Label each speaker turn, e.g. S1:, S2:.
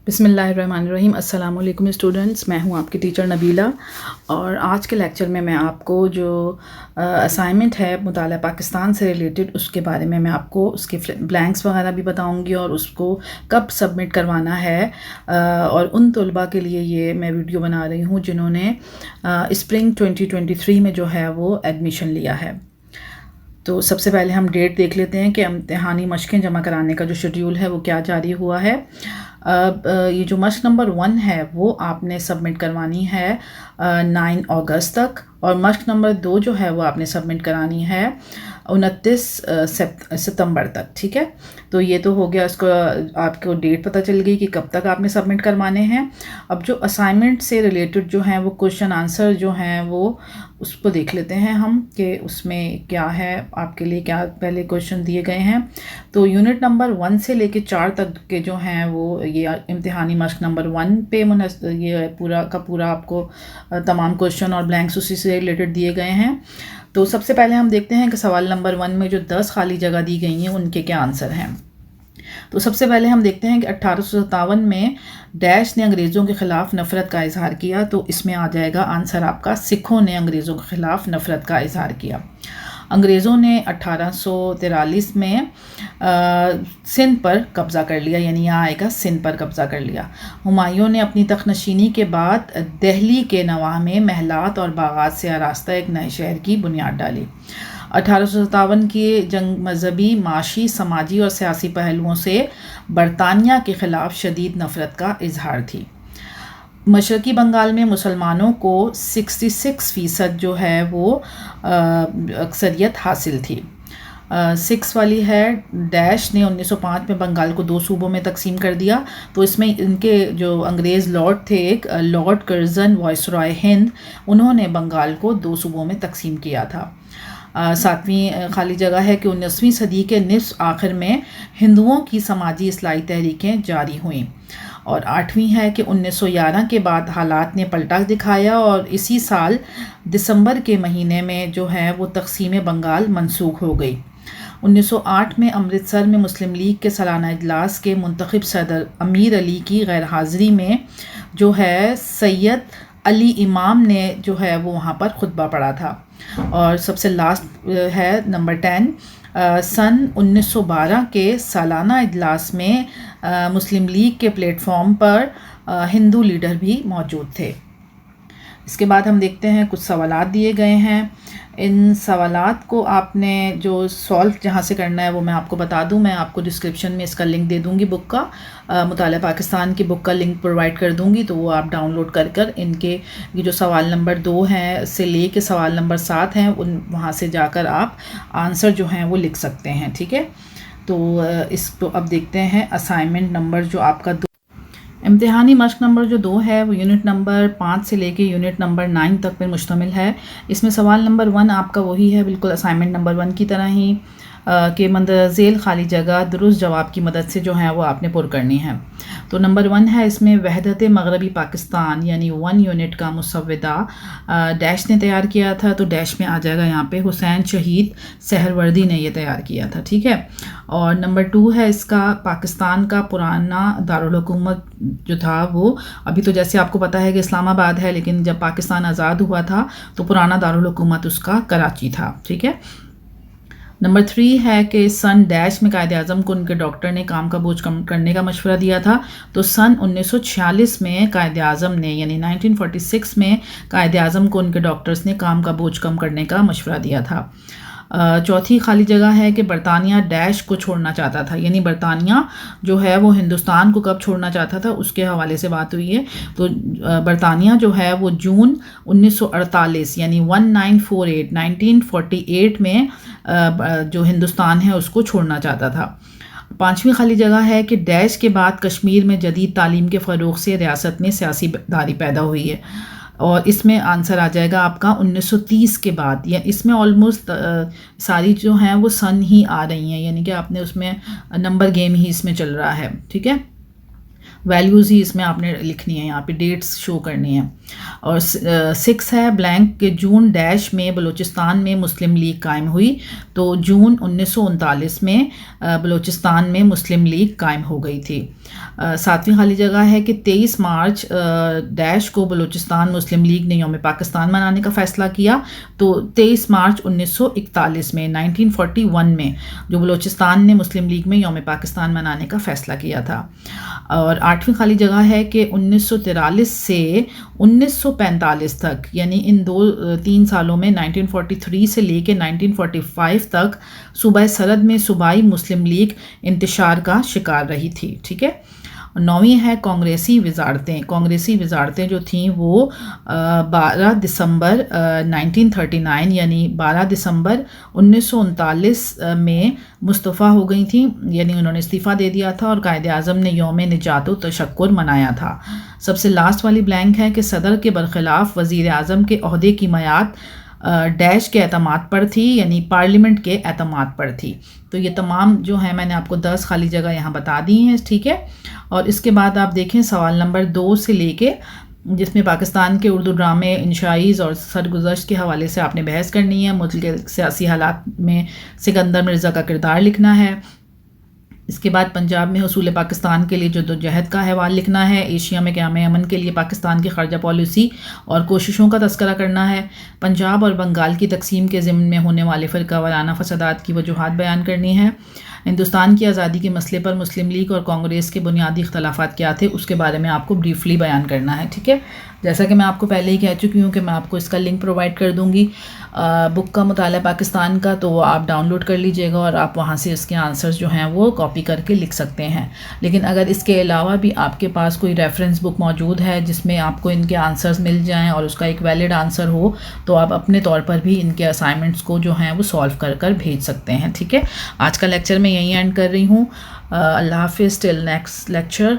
S1: بسم اللہ الرحمن الرحیم۔ السلام علیکم اسٹوڈنٹس، میں ہوں آپ کی ٹیچر نبیلہ، اور آج کے لیکچر میں آپ کو جو اسائنمنٹ ہے مطالعہ پاکستان سے ریلیٹڈ، اس کے بارے میں آپ کو اس کے بلینکس وغیرہ بھی بتاؤں گی اور اس کو کب سبمٹ کروانا ہے۔ اور ان طلباء کے لیے یہ میں ویڈیو بنا رہی ہوں جنہوں نے اسپرنگ 2023 میں جو ہے وہ ایڈمیشن لیا ہے۔ تو سب سے پہلے ہم ڈیٹ دیکھ لیتے ہیں کہ امتحانی مشقیں جمع کرانے کا جو شیڈیول ہے وہ کیا جاری ہوا ہے۔ یہ جو مشق نمبر 1 ہے وہ آپ نے سبمٹ کروانی ہے 9 اگست تک، اور مشق نمبر 2 جو ہے وہ آپ نے سبمٹ کرانی ہے 29 ستمبر تک، ٹھیک ہے۔ تو یہ تو ہو گیا، اس کو آپ کو ڈیٹ پتہ چل گئی کہ کب تک آپ نے سبمٹ کروانے ہیں۔ اب جو اسائنمنٹ سے ریلیٹڈ جو ہیں وہ کوشچن آنسر جو ہیں وہ اس کو دیکھ لیتے ہیں ہم کہ اس میں کیا ہے، آپ کے لیے کیا پہلے کوشچن دیے گئے ہیں۔ تو یونٹ نمبر 1 سے لے کے 4 تک کے جو ہیں وہ یہ امتحانی مشق نمبر 1 پہ یہ پورا کا پورا آپ کو تمام کوشچن اور بلینکس اسی سے ریلیٹڈ دیے گئے ہیں۔ تو سب سے پہلے ہم دیکھتے ہیں کہ سوال نمبر 1 میں جو 10 خالی جگہ دی گئی ہیں ان کے کیا آنسر ہیں۔ تو سب سے پہلے ہم دیکھتے ہیں کہ 1857 میں ڈیش نے انگریزوں کے خلاف نفرت کا اظہار کیا، تو اس میں آ جائے گا آنسر آپ کا سکھوں نے انگریزوں کے خلاف نفرت کا اظہار کیا۔ انگریزوں نے 1843 میں سندھ پر قبضہ کر لیا، یعنی یہاں آئے گا سندھ پر قبضہ کر لیا۔ ہمایوں نے اپنی تخت نشینی کے بعد دہلی کے نواح میں محلات اور باغات سے آراستہ ایک نئے شہر کی بنیاد ڈالی۔ 1857 کی جنگ مذہبی، معاشی، سماجی اور سیاسی پہلوؤں سے برطانیہ کے خلاف شدید نفرت کا اظہار تھی۔ مشرقی بنگال میں مسلمانوں کو 66% جو ہے وہ اکثریت حاصل تھی۔ 6 والی ہے، ڈیش نے 1905 میں بنگال کو 2 صوبوں میں تقسیم کر دیا۔ تو اس میں ان کے جو انگریز لارڈ تھے، ایک لارڈ کرزن وائسرائے ہند، انہوں نے بنگال کو 2 صوبوں میں تقسیم کیا تھا۔ 7ویں خالی جگہ ہے کہ 19ویں صدی کے نصف آخر میں ہندوؤں کی سماجی اصلاحی تحریکیں جاری ہوئیں، اور 8ویں ہے کہ 1911 کے بعد حالات نے پلٹا دکھایا اور اسی سال دسمبر کے مہینے میں جو ہے وہ تقسیم بنگال منسوخ ہو گئی۔ 1908 میں امرتسر میں مسلم لیگ کے سالانہ اجلاس کے منتخب صدر امیر علی کی غیر حاضری میں جو ہے سید علی امام نے جو ہے وہ وہاں پر خطبہ پڑھا تھا۔ اور سب سے لاسٹ ہے نمبر 10، سن 1912 کے سالانہ اجلاس میں مسلم لیگ کے پلیٹ فارم پر ہندو لیڈر بھی موجود تھے۔ اس کے بعد ہم دیکھتے ہیں کچھ سوالات دیے گئے ہیں۔ ان سوالات کو آپ نے جو سالو جہاں سے کرنا ہے وہ میں آپ کو بتا دوں، میں آپ کو ڈسکرپشن میں اس کا لنک دے دوں گی، بک کا مطالعہ پاکستان کی بک کا لنک پرووائڈ کر دوں گی، تو وہ آپ ڈاؤن لوڈ کر ان کے یہ جو سوال نمبر 2 ہیں سے لے کے سوال نمبر 7 ہیں وہاں سے جا کر آپ آنسر جو ہیں وہ لکھ سکتے ہیں، ٹھیک ہے۔ تو اس کو اب دیکھتے ہیں اسائنمنٹ نمبر جو آپ کا امتحانی مشق نمبر جو 2 ہے وہ یونٹ نمبر 5 سے لے کے یونٹ نمبر 9 تک پر مشتمل ہے۔ اس میں سوال نمبر 1 آپ کا وہی ہے بالکل اسائنمنٹ نمبر 1 کی طرح ہی، کہ مندرجہ ذیل خالی جگہ درست جواب کی مدد سے جو ہے وہ آپ نے پر کرنی ہے۔ تو نمبر 1 ہے اس میں وحدت مغربی پاکستان یعنی 1 یونٹ کا مسودہ ڈیش نے تیار کیا تھا، تو ڈیش میں آ جائے گا یہاں پہ حسین شہید سہروردی نے یہ تیار کیا تھا، ٹھیک ہے۔ اور نمبر 2 ہے اس کا پاکستان کا پرانا دارالحکومت جو تھا وہ، ابھی تو جیسے آپ کو پتہ ہے کہ اسلام آباد ہے، لیکن جب پاکستان آزاد ہوا تھا تو پرانا دارالحکومت اس کا کراچی تھا، ٹھیک ہے۔ نمبر 3 ہے کہ سن ڈیش میں قائد اعظم کو ان کے ڈاکٹر نے کام کا بوجھ کم کرنے کا مشورہ دیا تھا، تو سن 1946 میں قائد اعظم نے یعنی 1946 میں قائد اعظم کو ان کے ڈاکٹرز نے کام کا بوجھ کم کرنے کا مشورہ دیا تھا۔ 4تھی خالی جگہ ہے کہ برطانیہ ڈیش کو چھوڑنا چاہتا تھا، یعنی برطانیہ جو ہے وہ ہندوستان کو کب چھوڑنا چاہتا تھا اس کے حوالے سے بات ہوئی ہے۔ تو برطانیہ جو ہے وہ جون 1948 یعنی 1948 میں جو ہندوستان ہے اس کو چھوڑنا چاہتا تھا۔ 5ویں خالی جگہ ہے کہ ڈیش کے بعد کشمیر میں جدید تعلیم کے فروغ سے ریاست میں سیاسی بیداری پیدا ہوئی ہے، اور اس میں آنسر آ جائے گا آپ کا 1930 کے بعد، یا اس میں آلموسٹ ساری جو ہیں وہ سن ہی آ رہی ہیں، یعنی کہ آپ نے اس میں نمبر گیم ہی اس میں چل رہا ہے، ٹھیک ہے۔ ویلیوز ہی اس میں آپ نے لکھنی ہے، یہاں پہ ڈیٹس شو کرنی ہے۔ اور 6 ہے بلینک کہ جون ڈیش میں بلوچستان میں مسلم لیگ قائم ہوئی، تو جون 1939 میں بلوچستان میں مسلم لیگ قائم ہو گئی تھی۔ 7ویں خالی جگہ ہے کہ 23 مارچ ڈیش کو بلوچستان مسلم لیگ نے یوم پاکستان منانے کا فیصلہ کیا. تو 23 مارچ 1941 میں 1941 میں جو بلوچستان نے مسلم لیگ میں یوم پاکستان منانے کا فیصلہ کیا تھا. اور 8ویں خالی جگہ ہے کہ 1943 سے 1945 تک، یعنی ان 3 سالوں میں 1943 سے لے کے 1945 تک صوبہ سرحد میں صوبائی مسلم لیگ انتشار کا شکار رہی تھی. ٹھیک ہے. 9ویں ہے کانگریسی وزارتیں. کانگریسی وزارتیں جو تھیں وہ 12 دسمبر 1939 یعنی 12 دسمبر 1939 میں مستعفی ہو گئی تھیں، یعنی انہوں نے استعفیٰ دے دیا تھا اور قائد اعظم نے یوم نجات و تشکر منایا تھا. سب سے لاسٹ والی بلینک ہے کہ صدر کے برخلاف وزیر اعظم کے عہدے کی میعاد ڈیش کے اعتماد پر تھی، یعنی پارلیمنٹ کے اعتماد پر تھی. تو یہ تمام جو ہیں میں نے آپ کو 10 خالی جگہ یہاں بتا دی ہیں. ٹھیک ہے. اور اس کے بعد آپ دیکھیں سوال نمبر 2 سے لے کے، جس میں پاکستان کے اردو ڈرامے، انشائز اور سرگزشت کے حوالے سے آپ نے بحث کرنی ہے. ملک کے سیاسی حالات میں سکندر مرزا کا کردار لکھنا ہے. اس کے بعد پنجاب میں حصول پاکستان کے لیے جدوجہد کا احوال لکھنا ہے. ایشیا میں قیام امن کے لیے پاکستان کی خارجہ پالیسی اور کوششوں کا تذکرہ کرنا ہے. پنجاب اور بنگال کی تقسیم کے ضمن میں ہونے والے فرقہ وارانہ فسادات کی وجوہات بیان کرنی ہے. ہندوستان کی آزادی کے مسئلے پر مسلم لیگ اور کانگریس کے بنیادی اختلافات کیا تھے، اس کے بارے میں آپ کو بریفلی بیان کرنا ہے. ٹھیک ہے. جیسا کہ میں آپ کو پہلے ہی کہہ چکی ہوں کہ میں آپ کو اس کا لنک پرووائڈ کر دوں گی بک کا، مطالعہ پاکستان کا، تو وہ آپ ڈاؤن لوڈ کر لیجئے گا اور آپ وہاں سے اس کے آنسرز جو ہیں وہ کاپی کر کے لکھ سکتے ہیں. لیکن اگر اس کے علاوہ بھی آپ کے پاس کوئی ریفرنس بک موجود ہے جس میں آپ کو ان کے آنسرز مل جائیں اور اس کا ایک ویلڈ آنسر ہو، تو آپ اپنے طور پر بھی ان کے اسائنمنٹس کو جو ہیں وہ سالو کر کر بھیج سکتے ہیں. ٹھیک ہے. آج کا لیکچر میں یہیں اینڈ کر رہی ہوں. اللہ حافظ. Till next lecture.